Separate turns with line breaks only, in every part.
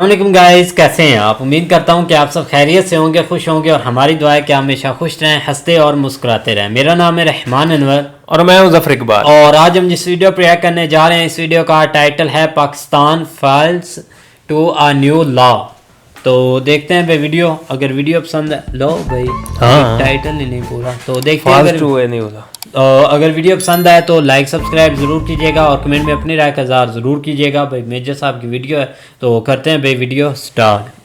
वालेकुम गाइस, कैसे हैं आप। उम्मीद करता हूं कि आप सब खैरियत से होंगे, खुश होंगे और हमारी दुआ है कि आप हमेशा खुश रहें, हंसते और मुस्कुराते रहें। मेरा नाम है रहमान अनवर
और मैं हूं जफर इकबाल।
और आज हम जिस वीडियो पर रिएक्ट करने जा रहे हैं, इस वीडियो का टाइटल है Pakistan files to a new law. तो देखते हैं भाई वीडियो। अगर वीडियो पसंद है, लो भाई
हाँ,
टाइटल ही नहीं पूरा, तो देखते हैं।
फास्ट टू है नहीं होता।
अगर वीडियो पसंद आए तो लाइक सब्सक्राइब ज़रूर कीजिएगा और कमेंट में अपनी राय का इज़हार ज़रूर कीजिएगा। भाई मेजर साहब की वीडियो है, तो करते हैं भाई वीडियो स्टार्ट।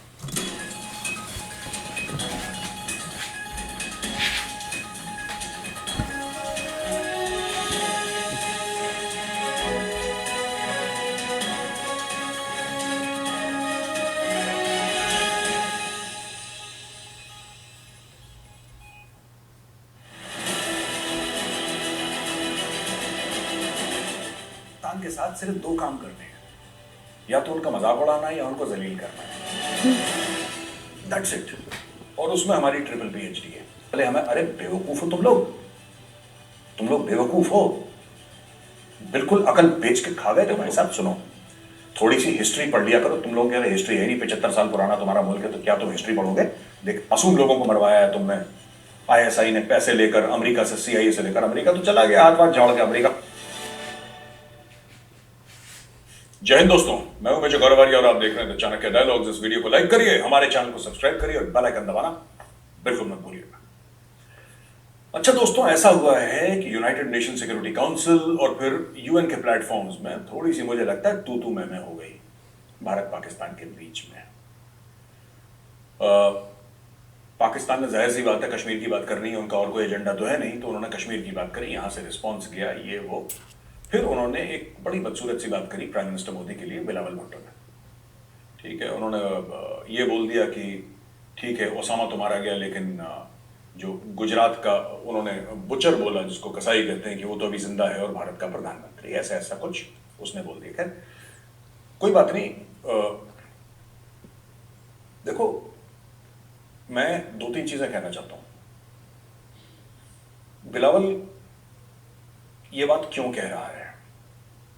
पाकिस्तान के साथ सिर्फ दो काम करने हैं, या तो उनका मजाक उड़ाना है या उनको जलील करना है। That's it. और उसमें हमारी ट्रिपल पीएचडी है। पहले हमें, अरे बेवकूफ हो तुम लोग बेवकूफ हो, बिल्कुल अकल बेच के खा गए थे भाई साहब। सुनो, थोड़ी सी हिस्ट्री पढ़ लिया करो। तुम लोग कह रहे हिस्ट्री है नहीं, 75 साल पुराना तुम्हारा मुल्क है, तो क्या तुम हिस्ट्री पढ़ोगे? देख, मासूम लोगों को मरवाया है तुमने। आईएसआई ने पैसे लेकर, अमेरिका से, सीआईए से लेकर, अमेरिका तो चला गया हाथ पाथ झाड़ के अमेरिका। जय हिंद दोस्तों, मैं हूं मेजर गौरवारी और आप देख रहे हैं द चाणक्य डायलॉग्स। इस वीडियो को लाइक करिए, हमारे चैनल को सब्सक्राइब करिए और बेल आइकन दबाना बिल्कुल मत भूलिएगा। अच्छा दोस्तों, ऐसा हुआ है कि यूनाइटेड नेशन सिक्योरिटी काउंसिल और फिर यूएन के प्लेटफॉर्म्स में थोड़ी सी, मुझे लगता है, तू मैं हो गई भारत पाकिस्तान के बीच में। पाकिस्तान ने, जाहिर सी बात है, कश्मीर की बात करनी है, उनका और कोई एजेंडा तो है नहीं, तो उन्होंने कश्मीर की बात करी, यहां से रिस्पॉन्स किया, ये वो। फिर उन्होंने एक बड़ी बदसूरत सी बात करी प्राइम मिनिस्टर मोदी के लिए, बिलावल भुट्टो ने। ठीक है, उन्होंने ये बोल दिया कि ठीक है, ओसामा तो मारा गया, लेकिन जो गुजरात का, उन्होंने बुचर बोला, जिसको कसाई कहते हैं, कि वो तो अभी जिंदा है और भारत का प्रधानमंत्री, ऐसा ऐसा कुछ उसने बोल दिया। खैर कोई बात नहीं। देखो, मैं दो तीन चीजें कहना चाहता हूं। बिलावल ये बात क्यों कह रहा है?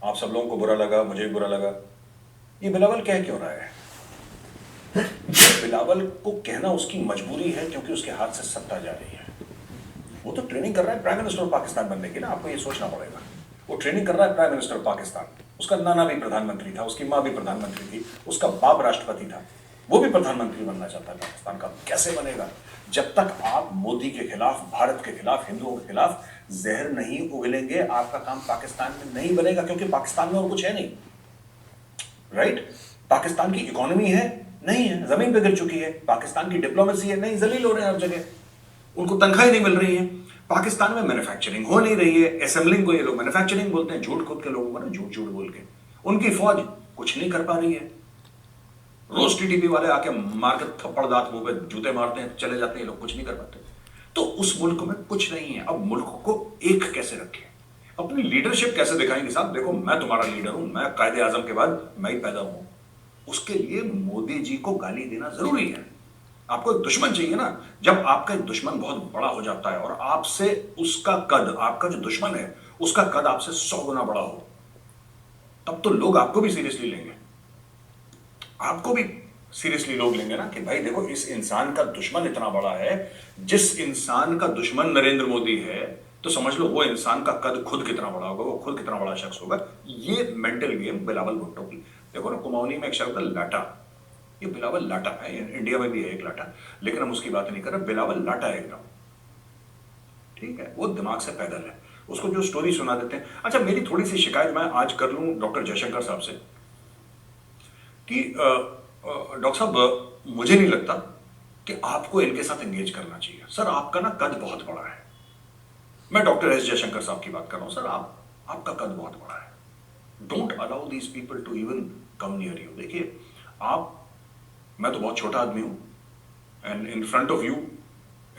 आप सब लोगों को बुरा लगा, मुझे भी बुरा लगा। ये बिलावल कह क्यों रहा है? बिलावल को कहना उसकी मजबूरी है, क्योंकि उसके हाथ से सत्ता जा रही है। वो तो ट्रेनिंग कर रहा है प्राइम मिनिस्टर ऑफ पाकिस्तान बनने की ना, आपको ये सोचना पड़ेगा। वो ट्रेनिंग कर रहा है प्राइम मिनिस्टर ऑफ पाकिस्तान। उसका नाना भी प्रधानमंत्री था, उसकी मां भी प्रधानमंत्री थी, उसका बाप राष्ट्रपति था, वो भी प्रधानमंत्री बनना चाहता है पाकिस्तान का। कैसे बनेगा? जब तक आप मोदी के खिलाफ, भारत के खिलाफ, हिंदुओं के खिलाफ जहर नहीं उगलेंगे, आपका काम पाकिस्तान में नहीं बनेगा, क्योंकि पाकिस्तान में और कुछ है नहीं। राइट? पाकिस्तान की इकोनॉमी है? नहीं है, जमीन पे गिर चुकी है। पाकिस्तान की डिप्लोमेसी है? नहीं, जलील हो रहे हैं हर जगह, उनको तनख्वाहें नहीं मिल रही है। पाकिस्तान में मैन्युफैक्चरिंग हो नहीं रही है। असेंबलिंग को ये लोग मैन्युफैक्चरिंग बोलते हैं, झूठ खुद के लोगों को ना, झूठ झूठ बोल के। उनकी फौज कुछ नहीं कर पा रही है। रोज टीटीपी वाले आके मार के थप्पड़ दांत मुंह पे जूते मारते हैं, चले जाते हैं, लोग कुछ नहीं कर पाते। तो उस मुल्क में कुछ नहीं है। अब मुल्क को एक कैसे रखें? अपनी लीडरशिप कैसे दिखाएंगे? साहब देखो, मैं तुम्हारा लीडर हूं, मैं कायदे आजम के बाद मैं ही पैदा हूं। उसके लिए मोदी जी को गाली देना जरूरी है। आपको एक दुश्मन चाहिए ना। जब आपका एक दुश्मन बहुत बड़ा हो जाता है और आपसे उसका कद, आपका जो दुश्मन है उसका कद आपसे 100 गुना बड़ा हो, तब तो लोग आपको भी सीरियसली लेंगे। आपको भी सीरियसली लोग लेंगे ना, कि भाई देखो, इस इंसान का दुश्मन इतना बड़ा है। जिस इंसान का दुश्मन नरेंद्र मोदी है, तो समझ लो वो इंसान का कद खुद कितना बड़ा होगा, वो खुद कितना बड़ा शख्स होगा। ये मेंटल गेम बिलावल भुट्टो की। देखो ना, कुमाऊनी में एक शब्द है लाटा। ये बिलावल लाटा है, इंडिया में भी है एक लाटा, लेकिन हम उसकी बात नहीं कर रहे। बिलावल लाटा है एकदम, ठीक है? वो दिमाग से पैदल है, उसको जो स्टोरी सुना देते हैं। अच्छा, मेरी थोड़ी सी शिकायत मैं आज कर लूं डॉक्टर जयशंकर साहब से, कि डॉक्टर साहब, मुझे नहीं लगता कि आपको इनके साथ एंगेज करना चाहिए। सर, आपका ना कद बहुत बड़ा है। मैं डॉक्टर एस जयशंकर साहब की बात कर रहा हूं। सर, आपका कद बहुत बड़ा है। Don't allow these people to even come near you. देखिए, आप, मैं तो बहुत छोटा आदमी हूं, and in front of you,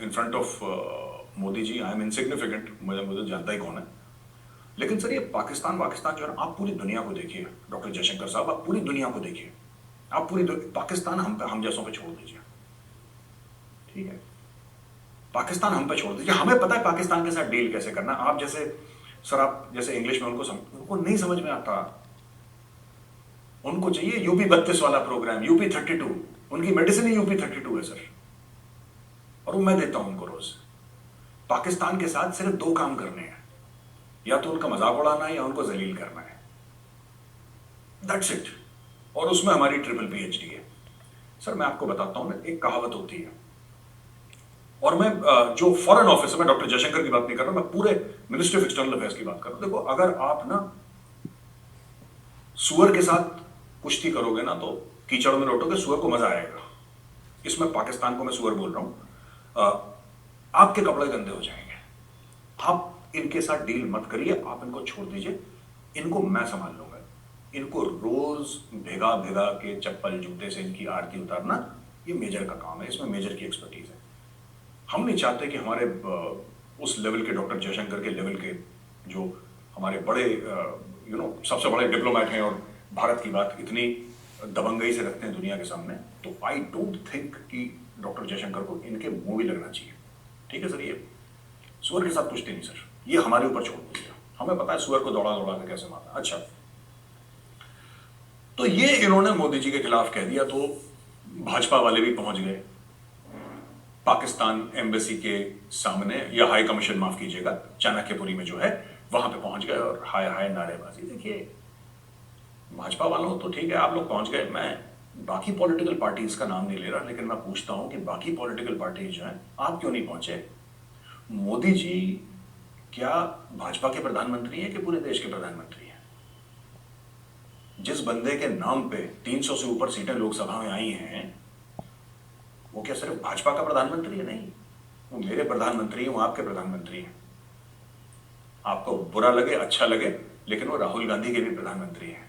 in front of Modi ji, I am insignificant. मुझे जानता ही कौन है। लेकिन सर, ये पाकिस्तान जो है ना, आप पूरी दुनिया को देखिए डॉक्टर जयशंकर साहब, आप पूरी दुनिया को देखिए। आप पूरी पाकिस्तान हम जैसों पे छोड़ दीजिए, ठीक है? पाकिस्तान हम पे छोड़ दीजिए। हमें पता है पाकिस्तान के साथ डील कैसे करना। आप जैसे, सर, आप जैसे इंग्लिश में उनको नहीं समझ में आता। उनको चाहिए यूपी 32 वाला प्रोग्राम, यूपी 32। उनकी मेडिसिन ही यूपी 32 है सर, और वो मैं देता हूं उनको रोज। पाकिस्तान के साथ सिर्फ दो काम करने हैं, या तो उनका मजाक उड़ाना है या उनको जलील करना है, दैट्स इट। और उसमें हमारी ट्रिपल पीएचडी है सर। मैं आपको बताता हूं ना, एक कहावत होती है, और मैं जो फॉरेन ऑफिस में डॉक्टर जयशंकर की बात नहीं कर रहा, मैं पूरे मिनिस्ट्री ऑफ एक्सटर्नल अफेयर्स की बात कर रहा हूं। देखो, अगर आप ना सुअर के साथ कुश्ती करोगे ना, तो कीचड़ में लौटोगे, सुअर को मजा आएगा। इसमें पाकिस्तान को मैं सुअर बोल रहा हूं। आपके कपड़े गंदे हो जाएंगे, आप इनके साथ डील मत करिए, आप इनको छोड़ दीजिए, इनको मैं संभाल लूंगा। इनको रोज भिगा भिगा के चप्पल जूते से इनकी आरती उतारना, ये मेजर का काम है, इसमें मेजर की एक्सपर्टीज है। हम नहीं चाहते कि हमारे उस लेवल के डॉक्टर जयशंकर के लेवल के जो हमारे बड़े सबसे बड़े डिप्लोमेट हैं और भारत की बात इतनी दबंगई से रखते हैं दुनिया के सामने, तो आई डोंट थिंक कि डॉक्टर जयशंकर को इनके मुंह भी लगना चाहिए। ठीक है सर, ये सुअर के साथ कुश्ती नहीं सर, ये हमारे ऊपर छोड़ दीजिए, हमें पता है सुअर को दौड़ा दौड़ा के कैसे मारना। अच्छा, तो ये इन्होंने मोदी जी के खिलाफ कह दिया, तो भाजपा वाले भी पहुंच गए पाकिस्तान एम्बेसी के सामने, या हाई कमीशन माफ कीजिएगा, चाणक्यपुरी में जो है वहां पे पहुंच गए और हाय हाय नारेबाजी। देखिए, भाजपा वालों तो ठीक है, आप लोग पहुंच गए, मैं बाकी पॉलिटिकल पार्टीज का नाम नहीं ले रहा, लेकिन मैं पूछता हूं कि बाकी पॉलिटिकल पार्टीज जो हैं, आप क्यों नहीं पहुंचे? मोदी जी क्या भाजपा के प्रधानमंत्री हैं कि पूरे देश के प्रधानमंत्री हैं? जिस बंदे के नाम पे 300 से ऊपर सीटें लोकसभा में आई हैं, वो क्या सिर्फ भाजपा का प्रधानमंत्री है? नहीं, वो मेरे प्रधानमंत्री हैं, वो आपके प्रधानमंत्री हैं। आपको बुरा लगे अच्छा लगे, लेकिन वो राहुल गांधी के भी प्रधानमंत्री हैं,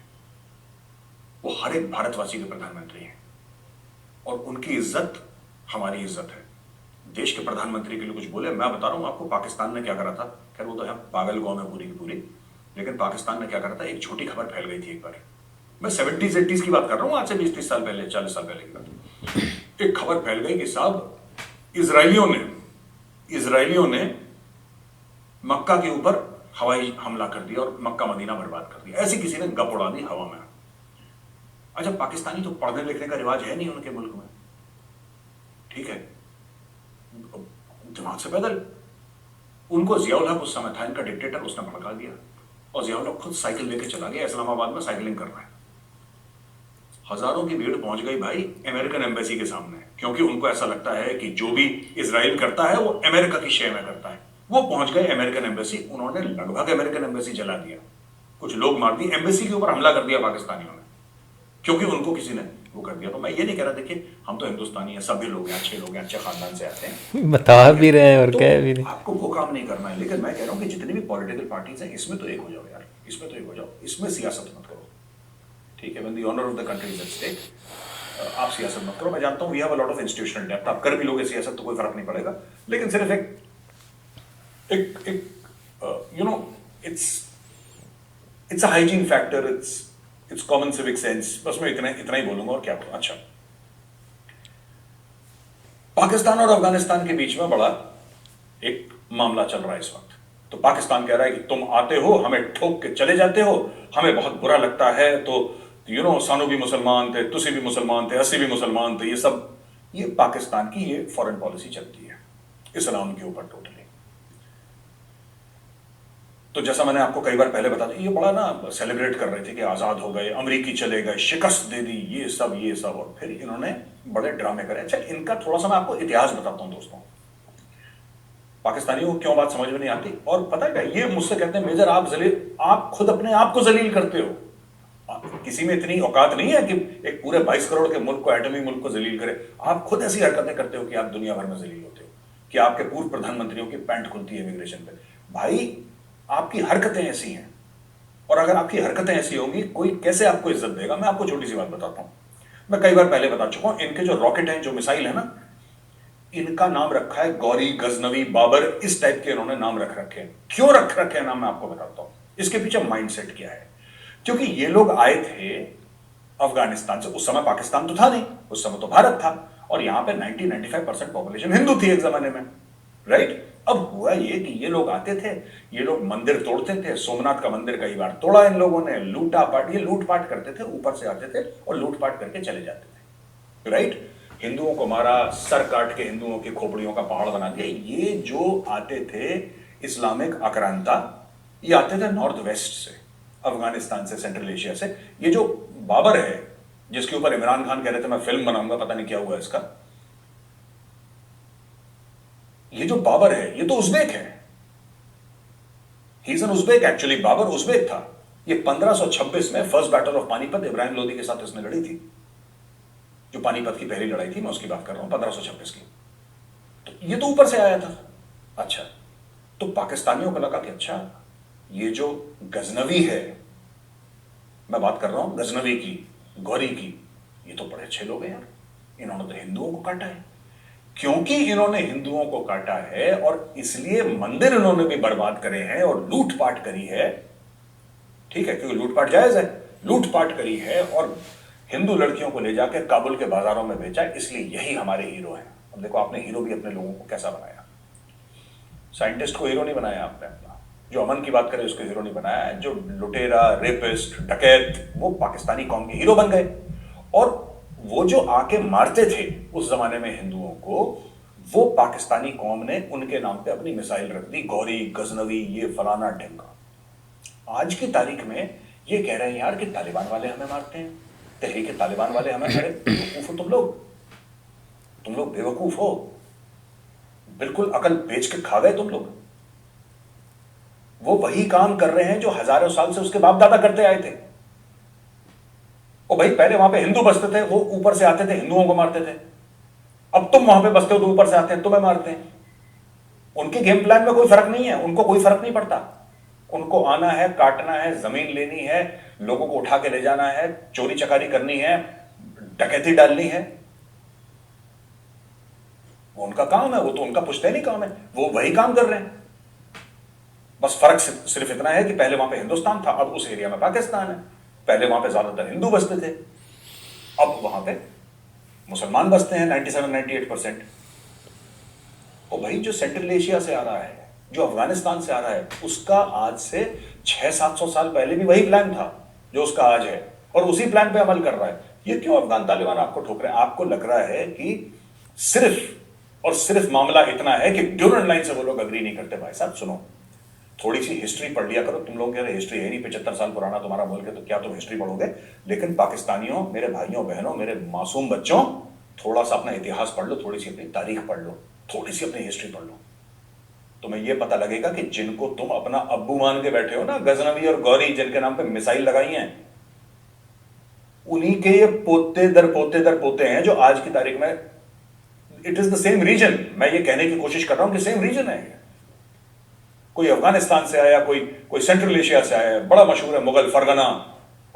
वो हर एक भारतवासी के प्रधानमंत्री हैं, और उनकी इज्जत हमारी इज्जत है। देश के प्रधानमंत्री के लिए कुछ बोले, मैं बता रहा हूं आपको पाकिस्तान ने क्या करा था। खैर वो तो है पागल कौम है पूरी की पूरी, लेकिन पाकिस्तान ने क्या करा था, एक छोटी खबर फैल गई थी एक बार, मैं 70s 80s की बात कर रहा हूं, आज से 20-30 साल पहले, 40 साल पहले की बात। एक खबर फैल गई कि साहब इजराइलियों ने मक्का के ऊपर हवाई हमला कर दिया और मक्का मदीना बर्बाद कर दिया। ऐसी किसी ने गप उड़ा दी हवा में। अच्छा, पाकिस्तानी तो पढ़ने लिखने का रिवाज है नहीं उनके मुल्क में, ठीक है, दिमाग से पैदल। उनको जियाउल हक उस समय था इनका डिक्टेटर, उसने भड़का दिया, और जियाउल हक खुद साइकिल लेके चला गया, इस्लामाबाद में साइकिलिंग कर रहा है। हजारों की भीड़ पहुंच गई भाई अमेरिकन एम्बेसी के सामने, क्योंकि उनको ऐसा लगता है कि जो भी इजराइल करता है वो अमेरिका की शय में करता है। वो पहुंच गए अमेरिकन एम्बेसी, उन्होंने लगभग अमेरिकन एम्बेसी जला दिया, कुछ लोग मार दिए, एम्बेसी के ऊपर हमला कर दिया पाकिस्तानियों ने, क्योंकि उनको किसी ने वो कर दिया। तो मैं ये नहीं कह रहा, देखिए हम तो हिंदुस्तानी हैं, सभी लोग हैं, अच्छे लोग हैं, अच्छे खानदान से आते हैं,
बता भी रहे हैं और
तो
कह भी नहीं।
आपको वो काम नहीं करना है। लेकिन मैं कह रहा हूं कि जितनी भी पॉलिटिकल पार्टीज हैं, इसमें तो एक हो जाओ यार, इसमें तो एक हो जाओ, इसमें सियासत मत करो, ठीक है। When the honour of the country is at stake, आप सियासत मत करो। मैं जानता हूं we have a lot of institutional depth, आप कर भी लोगे सियासत तो कोई फर्क नहीं पड़ेगा, लेकिन सिर्फ एक you know it's a hygiene factor, it's common civic sense, बस मैं इतना ही बोलूंगा और क्या बोलूं। अच्छा, पाकिस्तान और अफगानिस्तान के बीच में बड़ा एक मामला चल रहा है इस वक्त। तो पाकिस्तान कह रहा है कि तुम आते हो, हमें ठोक के चले जाते हो, हमें बहुत बुरा लगता है, तो सानू भी मुसलमान थे, तुसी भी मुसलमान थे, असी भी मुसलमान थे, ये सब, ये पाकिस्तान की ये फॉरेन पॉलिसी चलती है इस्लाम के ऊपर टोटली। तो जैसा मैंने आपको कई बार पहले बता दिया, ये बड़ा ना सेलिब्रेट कर रहे थे कि आजाद हो गए, अमरीकी चले गए, शिकस्त दे दी, ये सब, और फिर इन्होंने बड़े ड्रामे करे। अच्छा, इनका थोड़ा सा मैं आपको इतिहास बताता हूं दोस्तों, पाकिस्तानियों को क्यों बात समझ में नहीं आती। और पता है क्या, ये मुझसे कहते हैं मेजर आप खुद अपने आप को जलील करते हो, किसी में इतनी औकात नहीं है कि एक पूरे 22 करोड़ के मुल्क को, एटमी मुल्क को जलील करे। आप खुद ऐसी हरकतें करते हो कि आप दुनिया भर में जलील होते हो, कि आपके पूर्व प्रधानमंत्रियों की पैंट खुलती है इमिग्रेशन पे। भाई, आपकी हरकतें ऐसी हैं, और अगर आपकी हरकतें ऐसी होंगी, कोई कैसे आपको इज्जत देगा। मैं आपको छोटी सी बात बताता हूं, मैं कई बार पहले बता चुका हूं, इनके जो रॉकेट हैं, जो मिसाइल है ना, इनका नाम रखा है गौरी, गजनवी, बाबर, इस टाइप के इन्होंने नाम रख रखे हैं। क्यों रख रखे हैं नाम, मैं आपको बताता हूं, इसके पीछे माइंडसेट क्या है। क्योंकि ये लोग आए थे अफगानिस्तान से, उस समय पाकिस्तान तो था नहीं, उस समय तो भारत था, और यहां पे 90-95% पॉपुलेशन हिंदू थी एक जमाने में, राइट। अब हुआ हुआ ये कि ये लोग आते थे, ये लोग मंदिर तोड़ते थे, सोमनाथ का मंदिर कई बार तोड़ा इन लोगों ने, लूटा पाट, ये लूटपाट करते थे, ऊपर से आते थे और लूटपाट करके चले जाते थे, राइट। हिंदुओं को मारा, सर काट के हिंदुओं की खोपड़ियों का पहाड़ बना दिया। ये जो आते थे इस्लामिक आक्रांता, ये आते थे नॉर्थ वेस्ट से, अफगानिस्तान से, सेंट्रल एशिया से। ये जो बाबर है जिसके ऊपर इमरान खान कह रहे थे मैं फिल्म बनाऊंगा, पता नहीं क्या हुआ इसका, ये जो बाबर है ये तो उज़्बेक है, he is an Uzbek actually. Babur Uzbek था। ये 1526 में first battle of Panipat Ibrahim Lodi के साथ इसने लड़ी थी, जो पानीपत की पहली लड़ाई थी, मैं उसकी बात कर रहा हूं, 1526 की। तो ये तो ऊपर से आया था। अच्छा, तो पाकिस्तानियों को लगा कि अच्छा ये जो गजनवी है, मैं बात कर रहा हूं गजनवी की, गौरी की, ये तो बड़े अच्छे लोग हैं यार, इन्होंने तो हिंदुओं को काटा है। क्योंकि इन्होंने हिंदुओं को काटा है और इसलिए मंदिर इन्होंने भी बर्बाद करे हैं और लूटपाट करी है, ठीक है, क्योंकि लूटपाट जायज है, लूटपाट करी है और हिंदू लड़कियों को ले जाकर काबुल के बाजारों में बेचा, इसलिए यही हमारे हीरो हैं। अब देखो आपने हीरो भी अपने लोगों को कैसा बनाया, साइंटिस्ट को हीरो नहीं बनाया आपने अपना, जो अमन की बात करे उसको हीरो नहीं बनाया, जो लुटेरा, रेपिस्ट, डकैत, वो पाकिस्तानी कौम के हीरो बन गए। और वो जो आके मारते थे उस जमाने में हिंदुओं को, वो पाकिस्तानी कौम ने उनके नाम पे अपनी मिसाइल रख दी, गौरी, गजनवी, ये फलाना ढिमका। आज की तारीख में ये कह रहे हैं यार कि तालिबान वाले हमें मारते हैं, तहरीक तालिबान वाले हमें मारे। बेवकूफ हो तुम लोग बेवकूफ हो, बिल्कुल अकल बेच के खा गए तुम लोग। वो वही काम कर रहे हैं जो हजारों साल से उसके बाप दादा करते आए थे। ओ भाई, पहले वहां पे हिंदू बसते थे, वो ऊपर से आते थे हिंदुओं को मारते थे। अब तुम वहां पे बसते हो तो ऊपर से आते हैं तुम्हें मारते हैं। उनके गेम प्लान में कोई फर्क नहीं है, उनको कोई फर्क नहीं पड़ता। उनको आना है, काटना है, जमीन लेनी है, लोगों को उठा के ले जाना है, चोरी चकारी करनी है, डकैती डालनी है, वो उनका काम है, वो तो उनका पुश्तैनी काम है, वो वही काम कर रहे हैं। बस फर्क सिर्फ इतना है कि पहले वहां पे हिंदुस्तान था, अब उस एरिया में पाकिस्तान है। पहले वहां पे ज्यादातर हिंदू बसते थे, अब वहां पे मुसलमान बसते हैं 97-98%। और भाई जो सेंट्रल एशिया से आ रहा है, जो अफगानिस्तान से आ रहा है, उसका आज से 600-700 साल पहले भी वही प्लान था जो उसका आज है, और उसी प्लान पे अमल कर रहा है। ये क्यों अफगान तालिबान आपको ठोक रहे हैं? आपको लग रहा है कि सिर्फ और सिर्फ मामला इतना है कि ड्यूरेंट लाइन से वो लोग अग्री नहीं करते। भाई साहब सुनो, थोड़ी सी हिस्ट्री पढ़ लिया करो। तुम लोग कह रहे हिस्ट्री है नहीं, 75 साल पुराना तुम्हारा मुल्क है, तो क्या तुम हिस्ट्री पढ़ोगे? लेकिन पाकिस्तानियों, मेरे भाइयों बहनों, मेरे मासूम बच्चों, थोड़ा सा अपना इतिहास पढ़ लो, थोड़ी सी अपनी तारीख पढ़ लो, थोड़ी सी अपनी हिस्ट्री पढ़ लो, तुम्हें यह पता लगेगा कि जिनको तुम अपना अब्बू मान के बैठे हो ना, गजनवी और गौरी, जिनके नाम पे मिसाइल लगाई हैं, उन्हीं के ये पोते दर पोते हैं जो आज की तारीख में, it is the same reason. मैं ये कहने की कोशिश कर रहा हूं कि सेम रीजन है। कोई अफगानिस्तान से आया, कोई सेंट्रल एशिया से आया, बड़ा मशहूर है मुगल फरगना,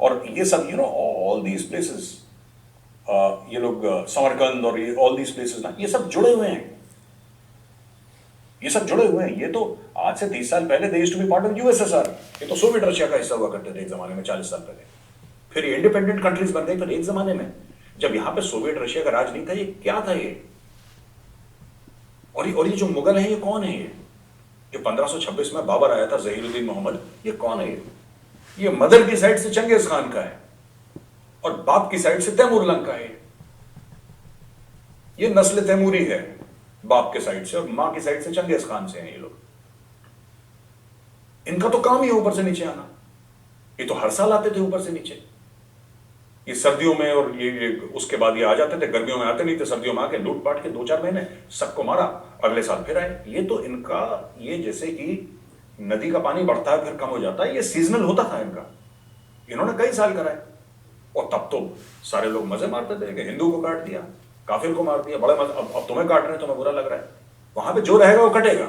और ये सब ऑल दीज प्लेसेस, ये लोग समरकंद और ये ऑल दीज प्लेसेस ना, ये सब जुड़े हुए हैं, ये सब जुड़े हुए हैं। ये तो आज से 30 साल पहले they used to be part of USSR, ये तो सोवियत रशिया का हिस्सा हुआ करते थे एक जमाने में, 40 साल पहले। फिर ये इंडिपेंडेंट कंट्रीज बन गई। फिर एक जमाने में जब यहां पे सोवियत रशिया का राज नहीं था, ये क्या था ये? और ये जो मुगल है, ये कौन है? ये जो 1526 में बाबर आया था, जहीरुद्दीन मोहम्मद, ये कौन है? ये मदर की साइड से चंगेज खान का है और बाप की साइड से तैमूर लंग का है। ये नस्ल तैमूरी है बाप के साइड से, और मां की साइड से चंगेज खान से हैं ये लोग। इनका तो काम ही है ऊपर से नीचे आना। ये तो हर साल आते थे ऊपर से नीचे, ये सर्दियों में, और ये उसके बाद ये आ जाते थे, गर्मियों में आते नहीं थे, सर्दियों में आके लूटपाट के 2-4 महीने सबको मारा, अगले साल फिर आए। ये तो इनका, ये जैसे कि नदी का पानी बढ़ता है फिर कम हो जाता है, ये सीजनल होता था इनका। इन्होंने कई साल कराए, और तब तो सारे लोग मजे मारते थे कि हिंदू को काट दिया, काफिर को मार दिया, बड़े मजे। अब तुम्हें काट रहे हैं, तुम्हें बुरा लग रहा है। वहां पे जो रहेगा वो कटेगा।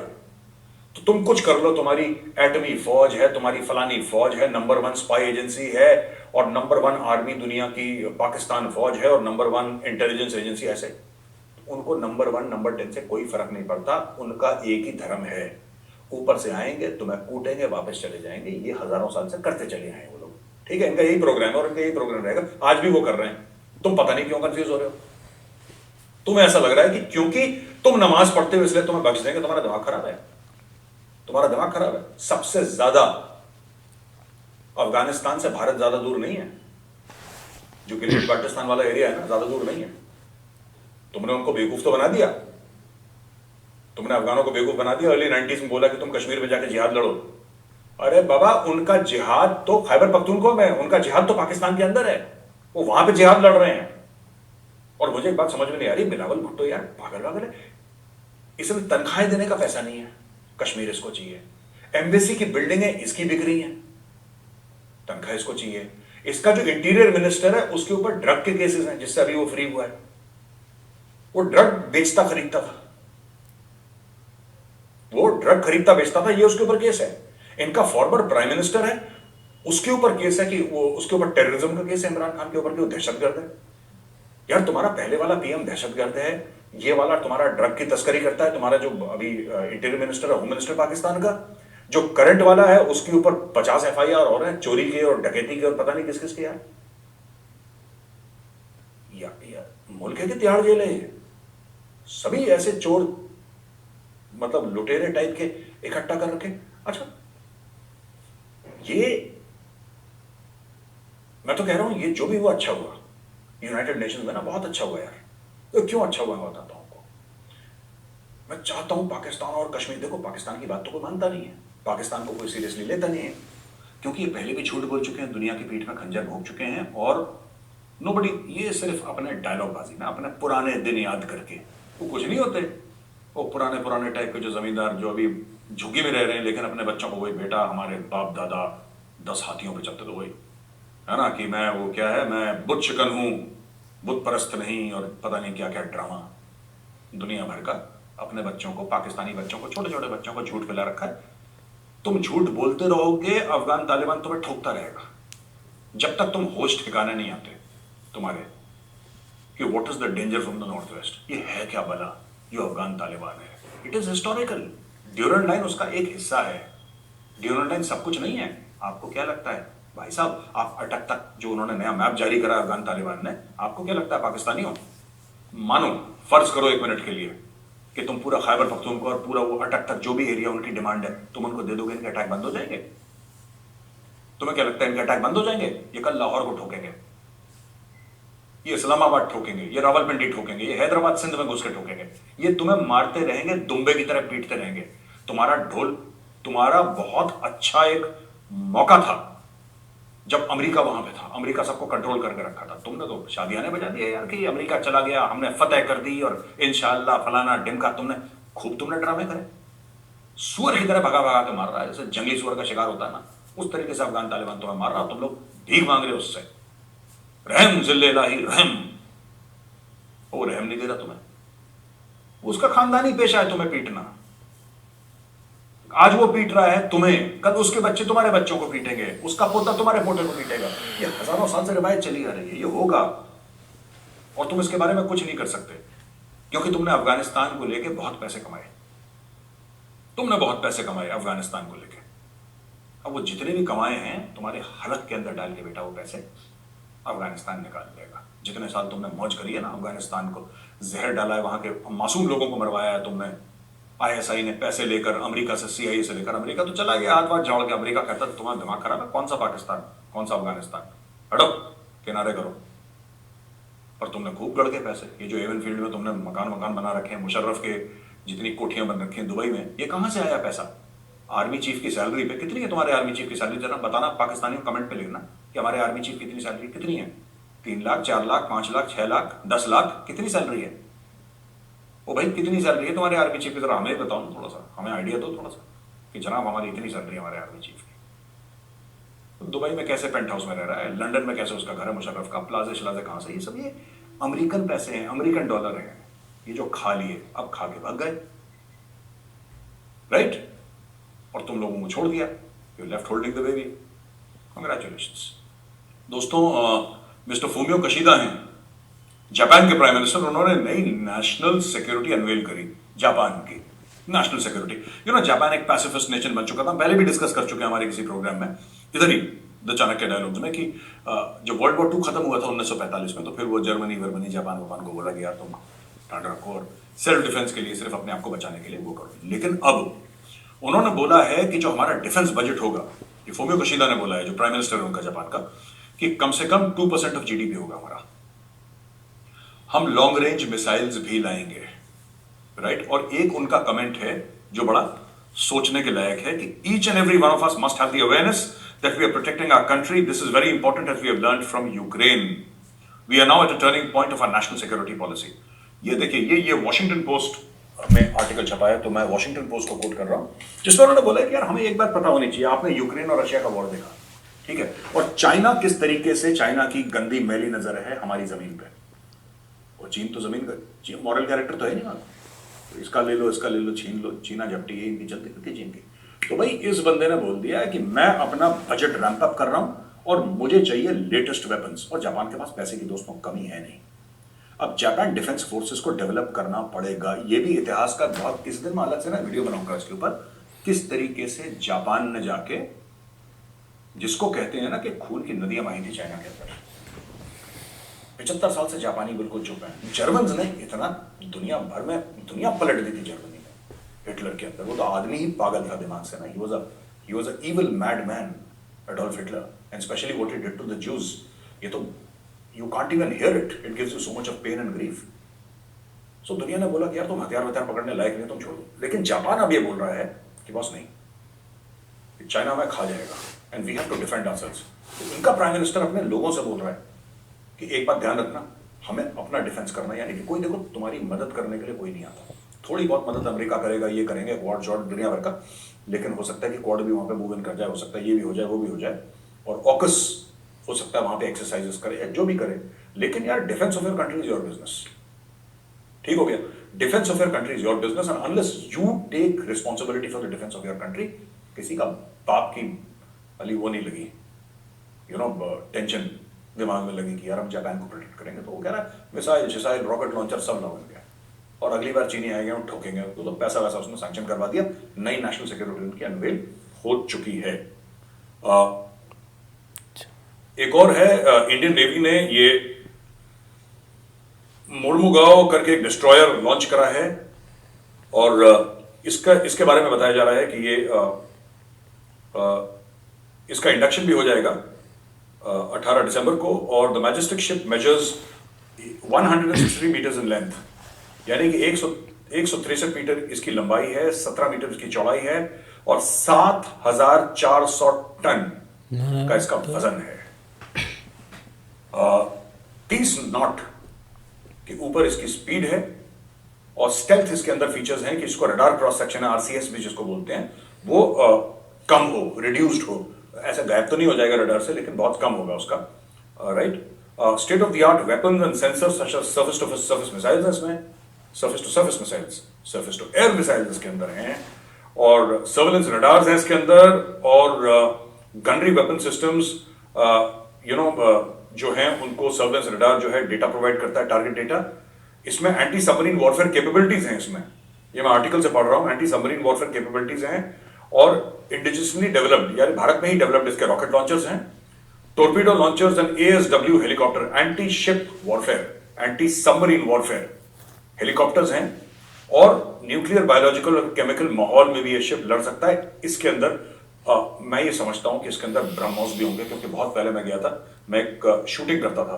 तो तुम कुछ कर लो, तुम्हारी एटमी फौज है, तुम्हारी फलानी फौज है, नंबर 1 स्पाई एजेंसी है, और नंबर 1 आर्मी दुनिया की पाकिस्तान फौज है, और नंबर 1 इंटेलिजेंस एजेंसी, ऐसे उनको नंबर 1 नंबर 10 से कोई फर्क नहीं पड़ता। उनका एक ही धर्म है, ऊपर से आएंगे, तुम्हें कूटेंगे, वापस चले जाएंगे। ये हजारों साल से करते चले आए वो लोग, ठीक है? इनका यही प्रोग्राम है और इनका यही प्रोग्राम रहेगा। आज भी वो कर रहे हैं। तुम पता नहीं क्यों कंफ्यूज हो रहे हो। तुम्हें ऐसा लग रहा है कि क्योंकि तुम नमाज पढ़ते हो इसलिए तुम्हें बख्श देंगे, तुम्हारा दिमाग खराब है। तुम्हारा दिमाग खराब है। सबसे ज्यादा अफगानिस्तान से भारत ज्यादा दूर नहीं है। जो गिलगित बाल्टिस्तान वाला एरिया है ना, ज्यादा दूर नहीं है। तुमने उनको बेवकूफ तो बना दिया। तुमने अफगानों को बेवकूफ बना दिया। अर्ली 90s में बोला कि तुम कश्मीर में जाकर जिहाद लड़ो। अरे बाबा, उनका जिहाद तो खैबर पख्तूनख्वा में, उनका जिहाद तो पाकिस्तान के अंदर है। वो वहां पे जिहाद लड़ रहे हैं। और मुझे एक बात समझ में नहीं आ रही, बिलावल भुट्टो यार पागल पागल है। इसमें तनख्वाहें देने का पैसा नहीं है। कश्मीर इसको चाहिए। एम्बेसी की बिल्डिंगें इसकी बिक रही हैं, तनख्वाह इसको चाहिए। इसका जो इंटीरियर मिनिस्टर है उसके ऊपर ड्रग के केसेस हैं, जिससे अभी वो फ्री हुआ है। वो ड्रग बेचता खरीदता था, वो ड्रग खरीदता बेचता था, ये उसके ऊपर केस है। इनका फॉर्मर प्राइम मिनिस्टर है, उसके ऊपर केस है कि वो, उसके ऊपर टेररिज्म का केस है इमरान खान के ऊपर कि वो दहशतगर्द है। यार तुम्हारा पहले वाला पीएम दहशतगर्द है, ये वाला तुम्हारा ड्रग की तस्करी करता है। तुम्हारा जो अभी इंटीरियर मिनिस्टर है, होम मिनिस्टर पाकिस्तान का, जो करंट वाला है, उसके ऊपर 50 एफआईआर हो रहे हैं, चोरी के और डकैती के और पता नहीं किस किस के। यार मुल्क है कि तिहाड़ जेल है ये? सभी ऐसे चोर, मतलब लुटेरे टाइप के इकट्ठा कर रखे। अच्छा, ये मैं तो कह रहा हूं, ये जो भी हुआ अच्छा हुआ। यूनाइटेड नेशंस में ना बहुत अच्छा हुआ यार। तो क्यों अच्छा हुआ मैं बताता हूं आपको। मैं चाहता हूं पाकिस्तान और कश्मीर, देखो पाकिस्तान की बात तो कोई मानता नहीं है, पाकिस्तान को कोई सीरियसली लेता नहीं है, क्योंकि ये पहले भी झूठ बोल चुके हैं, दुनिया की पीठ में खंजर भोंक चुके हैं। और नोबडी, ये सिर्फ अपने डायलॉग बाजी में, अपने पुराने दिन याद करके, वो कुछ नहीं होते। वो पुराने पुराने टाइप के जो जमींदार जो अभी झुग्गी में रह रहे हैं, लेकिन अपने बच्चों को वही, बेटा हमारे बाप दादा 10 हाथियों पे चलते, तो वही है ना कि मैं वो क्या है, मैं बुत शिकन हूं, बुत परस्त नहीं, और पता नहीं क्या क्या ड्रामा दुनिया भर का अपने बच्चों को, पाकिस्तानी बच्चों को, छोटे छोटे बच्चों को झूठ पिला रखा है। तुम झूठ बोलते रहोगे, अफगान तालिबान तुम्हें ठोकता रहेगा जब तक तुम होश ठिकाने नहीं आते तुम्हारे कि what is the danger from the north west. ये है क्या भला जो अफगान तालिबान है? It is historical. Durand line उसका एक हिस्सा है। ड्यूरेंट लाइन सब कुछ नहीं है। आपको क्या लगता है भाई साहब, आप अटक तक जो उन्होंने नया मैप जारी करा अफगान तालिबान ने, आपको क्या लगता है पाकिस्तानी हो? मानो, फर्ज करो एक मिनट के लिए कि तुम पूरा खैबर पख्तूनख्वा और पूरा वो अटक तक जो भी एरिया उनकी डिमांड है तुम उनको दे दोगे, इनके अटैक बंद हो जाएंगे? तुम्हें क्या लगता है इनके अटैक बंद हो जाएंगे? ये कल लाहौर को ठोकेंगे, ये इस्लामाबाद ठोकेंगे, ये रावलपिंडी ठोकेंगे, ये हैदराबाद सिंध में घुस के ठोकेंगे। ये तुम्हें मारते रहेंगे, दुम्बे की तरह पीटते रहेंगे। तुम्हारा ढोल, तुम्हारा बहुत अच्छा एक मौका था जब अमेरिका वहां पे था। अमेरिका सबको कंट्रोल करके रखा था। तुमने तो शादियाने बजा दिया यार कि अमेरिका चला गया, हमने फतेह कर दी और इंशाअल्लाह फलाना ढिमका। तुमने ड्रामे करे। सुअर की तरह भगा भगा के मार रहा है, जैसे जंगली सुअर का शिकार होता है ना, उस तरीके से अफगान तालिबान तुम्हें मार रहा। तुम लोग भीख मांग रहे हो उससे। रहम जिल्ले इलाही रहम, वो रहम नहीं दे रहा तुम्हें। उसका खानदानी पेशा है तुम्हें पीटना। आज वो पीट रहा है तुम्हें, कल उसके बच्चे तुम्हारे बच्चों को पीटेंगे, उसका पोता तुम्हारे पोते को पीटेगा। ये हजारों साल से रिवायत चली आ रही है, ये होगा। और तुम इसके बारे में कुछ नहीं कर सकते, क्योंकि तुमने अफगानिस्तान को लेके बहुत पैसे कमाए। तुमने बहुत पैसे कमाए अफगानिस्तान को लेके। अब वो जितने भी कमाए हैं तुम्हारे हलक के अंदर डाल के बेटा वो पैसे अफगानिस्तान निकाल देगा। जितने साल तुमने मौज करी है ना, अफगानिस्तान को जहर डाला है, वहां के मासूम लोगों को मरवाया है तुमने। आईएसआई ने पैसे लेकर, अमेरिका से, सीआईए से लेकर, अमेरिका तो चला गया हाथ वाथ झाड़ के। अमेरिका कहता तुम्हारा दिमाग खराब है, कौन सा पाकिस्तान, कौन सा अफगानिस्तान, हटो, किनारे करो। और तुमने खूब गढ़ के पैसे, ये जो एवन फील्ड में तुमने मकान बना रखे हैं, मुशर्रफ के जितनी कोठियां बन रखी हैं दुबई में, ये कहां से आया पैसा? आर्मी चीफ की सैलरी पे। कितनी है तुम्हारे आर्मी चीफ की सैलरी? जरा बताना पाकिस्तानियों, कमेंट पे लिखना कि हमारे आर्मी चीफ कितनी सैलरी, कितनी है? 3 लाख, 4 लाख, 5 लाख, 6 लाख, 10 लाख, कितनी सैलरी है? ओ भाई कितनी सैलरी है तुम्हारे आर्मी चीफ की? जरा हमें बताओ ना, थोड़ा सा हमें आइडिया दो थोड़ा सा कि जनाब हमारी इतनी सैलरी है हमारे आर्मी चीफ की। तो दुबई में कैसे पेंट हाउस में रह रहा है, लंदन में कैसे उसका घर है मुशर्रफ का, प्लाजे शलाजे कहां से? ये सब ये अमेरिकन पैसे हैं, अमेरिकन डॉलर हैं, ये जो खा लिए, अब खा के भाग गए, राइट? और तुम लोगों को छोड़ दिया, you left holding the baby. Congratulations दोस्तों। मिस्टर फूमियो कशीदा हैं जापान के प्राइम मिनिस्टर। उन्होंने नई नेशनल सिक्योरिटी अनवेल करी, जापान की नेशनल सिक्योरिटी। जापान एक पैसिफिस्ट नेशन बन चुका था, पहले भी डिस्कस कर चुके हैं हमारे किसी प्रोग्राम में, इधर ही द चाणक्य डायलॉग्स में, कि जब वर्ल्ड वॉर 2 खत्म हुआ था 1945 में, तो फिर वो जर्मनी जापान को बोला गया तुम टाटा रखो और सेल्फ डिफेंस के लिए, सिर्फ अपने आप को बचाने के लिए वो करो। लेकिन अब उन्होंने बोला है कि जो हमारा डिफेंस बजट होगा, ये फूमियो किशिदा ने बोला है, जो प्राइम मिनिस्टर है उनका जापान का, कि कम से कम 2% ऑफ जीडीपी होगा हमारा। हम लॉन्ग रेंज मिसाइल्स भी लाएंगे, राइट। और एक उनका कमेंट है जो बड़ा सोचने के लायक है कि each and every one of us must have the awareness that we are protecting our country. This is very important as we have learned from Ukraine. We are now at a turning point of our national security policy. ये देखिए, ये Washington post में article छपा है, तो मैं Washington post को coat कर रहा हूं, जिसमें उन्होंने बोला है कि यार हमें एक बात पता होनी चाहिए, आपने यूक्रेन और रशिया का वॉर देखा, ठीक है, और चाइना किस तरीके से, चाइना की गंदी मैली नजर है हमारी जमीन पे, और चीन तो जमीन का मॉरल कैरेक्टर तो है नहीं वहां, तो इसका ले लो, इसका ले लो, छीन लो, चीना झपटी है इनकी, चलती रहती चीन की। तो भाई इस बंदे ने बोल दिया है कि मैं अपना बजट रैंप अप कर रहा हूं और मुझे चाहिए लेटेस्ट वेपन्स, और जापान के पास पैसे की दोस्तों कमी है नहीं। अब जापान डिफेंस फोर्सेस को डेवलप करना पड़ेगा। ये भी इतिहास का बहुत, किस दिन मैं अलग से ना वीडियो बनाऊंगा इसके ऊपर, किस तरीके से जापान ने जाके, जिसको कहते हैं ना कि खून की नदियां बही थी चाइना के अंदर, 75 साल से जापानी बिल्कुल चुप है। जर्मन ने इतना दुनिया भर में दुनिया पलट दी थी जर्मनी में हिटलर के अंदर। वो तो आदमी ही पागल था दिमाग से ना। He was a evil mad man, Adolf Hitler, and specially what he did to the Jews. ये तो you can't even hear it. It gives you so much of pain and grief. So दुनिया ने बोला कि यार तुम हथियार पकड़ने लायक नहीं, तुम छोड़ दो। लेकिन जापान अब ये बोल रहा है कि बॉस नहीं, चाइना हमें खा जाएगा and we have to defend ourselves. तो इनका प्राइम मिनिस्टर अपने लोगों से बोल रहा है कि एक बात ध्यान रखना, हमें अपना डिफेंस करना है, यानी कि कोई देखो तुम्हारी मदद करने के लिए कोई नहीं आता। थोड़ी बहुत मदद अमेरिका करेगा, ये करेंगे, क्वाड शॉट दुनिया भर का, लेकिन हो सकता है कि क्वाड भी वहां पे मूव इन कर जाए, हो सकता है ये भी हो जाए, वो भी हो जाए, और ऑकस हो सकता है वहां पे एक्सरसाइजेस करे या जो भी करे। लेकिन यार defence of your country is your business, ठीक हो गया। Defence of your country is your business, and unless you take responsibility for the defence of your country, किसी का बाप की अली वो नहीं लगी, यू नो, टेंशन दिमाग में लगी कि यार हम जापान को प्रोटेक्ट करेंगे, तो वो कह रहा है मिसाइल रॉकेट लॉन्चर सब लगाएंगे, और अगली बार चीनी आएंगे और ठोकेंगे, तो पैसा वैसा उसने सैंक्शन करवा दिया। नई नेशनल सिक्योरिटी उनकी अनवेल हो चुकी है। एक और है, इंडियन नेवी ने ये मोर्मुगाओ करके एक डिस्ट्रॉयर लॉन्च करा है, और इसके बारे में बताया जा रहा है कि ये इसका इंडक्शन भी हो जाएगा 18 दिसंबर को, और the majestic ship measures 163 metres in length, यानी कि 163 मीटर इसकी लंबाई है, 17 मीटर इसकी चौड़ाई है, और 7400 टन का इसका वजन है। 30 नॉट के ऊपर इसकी स्पीड है, और स्टेल्थ इसके अंदर फीचर्स हैं कि इसको रडार क्रॉस सेक्शन है, आरसीएस भी जिसको बोलते हैं, वो कम हो, रिड्यूस्ड हो, ऐसा गायब तो नहीं हो जाएगा रडार से, लेकिन बहुत कम होगा उसका, right. State of the art weapons and sensors such as surface to surface missiles हैं इसमें, surface to surface missiles, surface to air missiles इसके अंदर हैं, और सर्वेलेंस रडार्स हैं इसके अंदर, और गनरी वेपन सिस्टम्स जो हैं उनको सर्वेलेंस रडार जो है डेटा प्रोवाइड करता है, टारगेट डेटा। इसमें एंटी सबमरीन वॉरफेयर कैपेबिलिटीज हैं इसमें, ये मैं आर्टिकल से पढ़ रहा हूं, एंटी सबमरीन वॉरफेयर कैपेबिलिटीज हैं, और इंडिजिनसली डेवलप्ड, यानी भारत में ही डेवलप्ड इसके रॉकेट लॉन्चर्स हैं, torpedo launchers and ASW helicopter, anti ship warfare, anti submarine warfare helicopters हैं, और न्यूक्लियर, बायोलॉजिकल और केमिकल माहौल में भी ये शिप लड़ सकता है। इसके अंदर मैं ये समझता हूं कि इसके अंदर ब्रह्मोस भी होंगे, क्योंकि बहुत पहले मैं गया था, मैं एक शूटिंग करता था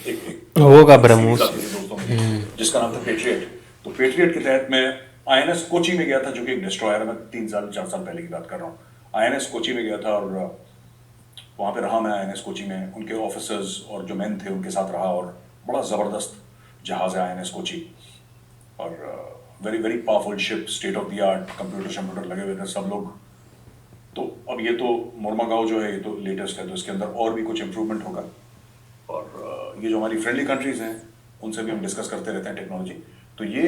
एक
होगा ब्रह्मोस
दोस्तों में, जिसका नाम था पेट्रियट। तो पेट्रियट के तहत मैं आईएनएस कोची में गया था, जो कि एक डिस्ट्रॉयर है, मैं 3-4 साल पहले की बात कर रहा हूँ। आईएनएस कोची में गया था, और वहां पे रहा मैं आईएनएस कोची में, उनके ऑफिसर्स और जो मैन थे उनके साथ रहा, और बड़ा जबरदस्त जहाज है आईएनएस कोची, और very very powerful ship, state of the art, computer लगे हुए थे सब लोग। तो अब ये तो मोर्मुगाओ जो है ये तो लेटेस्ट है, तो इसके अंदर और भी कुछ इंप्रूवमेंट होगा, और ये जो हमारी फ्रेंडली कंट्रीज हैं उनसे भी हम डिस्कस करते रहते हैं टेक्नोलॉजी। तो ये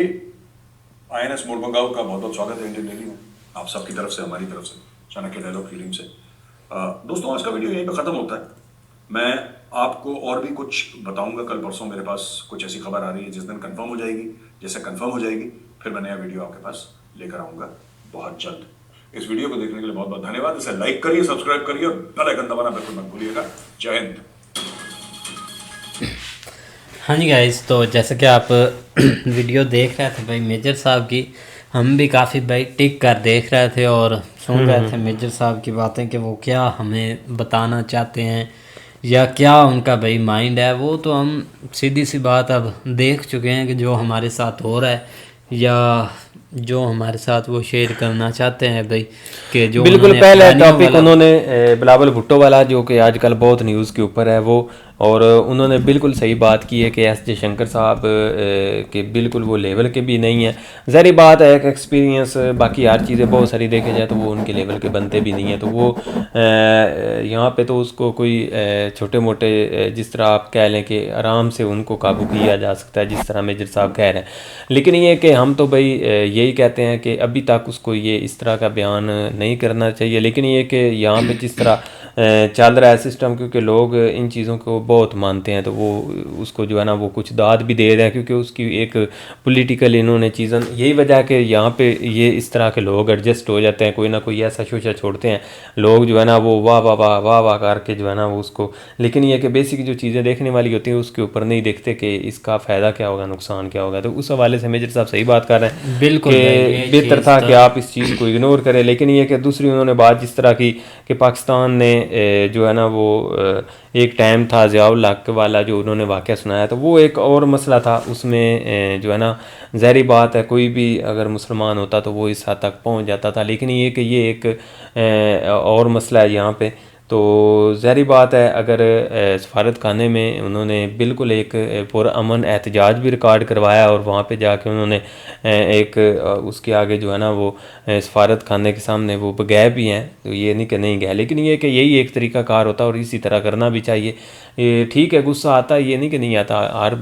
आईएनएस मोर्मुगाओ का बहुत बहुत स्वागत है इंडियन नेवी में, आप सबकी तरफ से, हमारी तरफ से, चाणक्य डायलॉग की टीम से। दोस्तों आज का वीडियो यहीं पे खत्म होता है। मैं आपको और भी कुछ बताऊंगा, कल परसों मेरे पास कुछ ऐसी खबर आ रही है, जिस दिन कंफर्म हो जाएगी, जैसे कंफर्म हो जाएगी फिर मैं नया वीडियो आपके पास लेकर आऊंगा बहुत जल्द। इस वीडियो को देखने के लिए बहुत बहुत धन्यवाद। इसे लाइक करिए, सब्सक्राइब करिए, और बेल आइकन दबाना बिल्कुल मत भूलिएगा। जय हिंद।
हाँ जी गाइस, तो जैसे कि आप वीडियो देख रहे थे भाई मेजर साहब की, हम भी काफ़ी भाई टिक कर देख रहे थे और सुन रहे थे मेजर साहब की बातें कि वो क्या हमें बताना चाहते हैं या क्या उनका भाई माइंड है। वो तो हम सीधी सी बात अब देख चुके हैं कि जो हमारे साथ हो रहा है या जो हमारे साथ वो शेयर करना चाहते हैं भाई कि जो
बिल्कुल
उन्होंने
पहला
अपनानियों
टॉपिक
वाला-
उन्होंने बिलावल भुट्टो वाला, जो कि आजकल बहुत न्यूज़ के ऊपर है वो, और उन्होंने बिल्कुल सही बात की है कि एस जयशंकर साहब के बिल्कुल वो लेवल के भी नहीं है। ज़ाहिर बात है एक एक्सपीरियंस, बाकी हर चीज़ें बहुत सारी देखे जाए तो वो उनके लेवल के बनते भी नहीं है। तो वो यहाँ पे तो उसको कोई छोटे मोटे जिस तरह आप कह लें कि आराम से उनको काबू किया जा सकता है, जिस तरह मेजर साहब कह रहे हैं। लेकिन ये कि हम तो भाई यही कहते हैं कि अभी तक उसको ये इस तरह का बयान नहीं करना चाहिए। लेकिन ये कि यहाँ पे जिस तरह चल रहा है सिस्टम, क्योंकि लोग इन चीज़ों को बहुत मानते हैं, तो वो उसको जो है ना वो कुछ दाद भी दे रहे हैं, क्योंकि उसकी एक पॉलिटिकल इन्होंने चीज़ें, यही वजह कि यहाँ पे ये इस तरह के लोग एडजस्ट हो जाते हैं, कोई ना कोई ऐसा शोशा छोड़ते हैं लोग जो है ना वो वाह वाह वाह वाह वाह करके जो है ना वो उसको। लेकिन ये कि बेसिक जो चीज़ें देखने वाली होती हैं उसके ऊपर नहीं देखते कि इसका फ़ायदा क्या होगा, नुकसान क्या होगा। तो उस हवाले से मेजर साहब सही बात कर रहे हैं
बिल्कुल भाई, ये
कि बेहतर
चीज़
था
तो-
कि आप इस चीज़ को इग्नोर करें। लेकिन ये कि दूसरी उन्होंने बात जिस तरह की कि पाकिस्तान ने जो है ना वो एक टाइम था ज़ियाउल हक वाला जो उन्होंने वाक़या सुनाया, तो वो एक और मसला था उसमें जो है ना ज़ाहिर बात है कोई भी अगर मुसलमान होता तो वो इस हद तक पहुंच जाता था। लेकिन ये कि ये एक और मसला है यहाँ पे। तो ज़ाहिर बात है अगर सफारत खाने में उन्होंने बिल्कुल एक पुरअमन एहतजाज भी रिकॉर्ड करवाया और वहाँ पे जाके उन्होंने एक उसके आगे जो है ना वो सफारत खाने के सामने वो गए भी हैं, तो ये नहीं कि नहीं गए। लेकिन ये कि यही एक तरीका कार होता है और इसी तरह करना भी चाहिए। ये ठीक है गुस्सा आता है, ये नहीं कि नहीं आता हर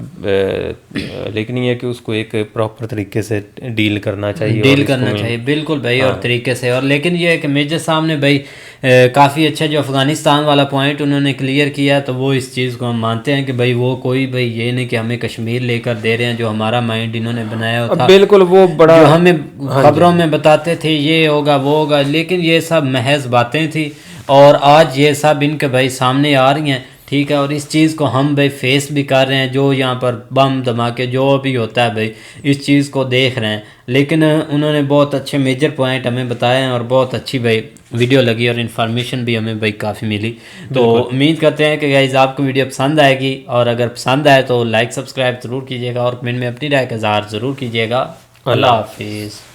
लेकिन ये कि उसको एक प्रॉपर तरीके से डील करना चाहिए,
डील
और
करना
इसको
चाहिए बिल्कुल भाई और तरीके से। और लेकिन ये है कि मेजर साहब ने भाई काफ़ी अच्छा जो अफ़गानिस्तान वाला पॉइंट उन्होंने क्लियर किया, तो वो इस चीज़ को हम मानते हैं कि भाई वो कोई भाई ये नहीं कि हमें कश्मीर लेकर दे रहे हैं, जो हमारा माइंड इन्होंने बनाया था
बिल्कुल वो बड़ा
जो हमें खबरों में बताते थे ये होगा वो होगा, लेकिन ये सब महज बातें थी और आज ये सब इनके भाई सामने आ रही हैं। ठीक है, और इस चीज़ को हम भाई फेस भी कर रहे हैं, जो यहाँ पर बम धमाके जो भी होता है भाई इस चीज़ को देख रहे हैं। लेकिन उन्होंने बहुत अच्छे मेजर पॉइंट हमें बताए हैं और बहुत अच्छी भाई वीडियो लगी और इन्फॉर्मेशन भी हमें भाई काफ़ी मिली। तो उम्मीद करते हैं कि गाइस आपको वीडियो पसंद आएगी, और अगर पसंद आए तो लाइक सब्सक्राइब ज़रूर कीजिएगा और कमेंट में अपनी राय का इज़हार ज़रूर कीजिएगा। अल्लाह हाफिज़।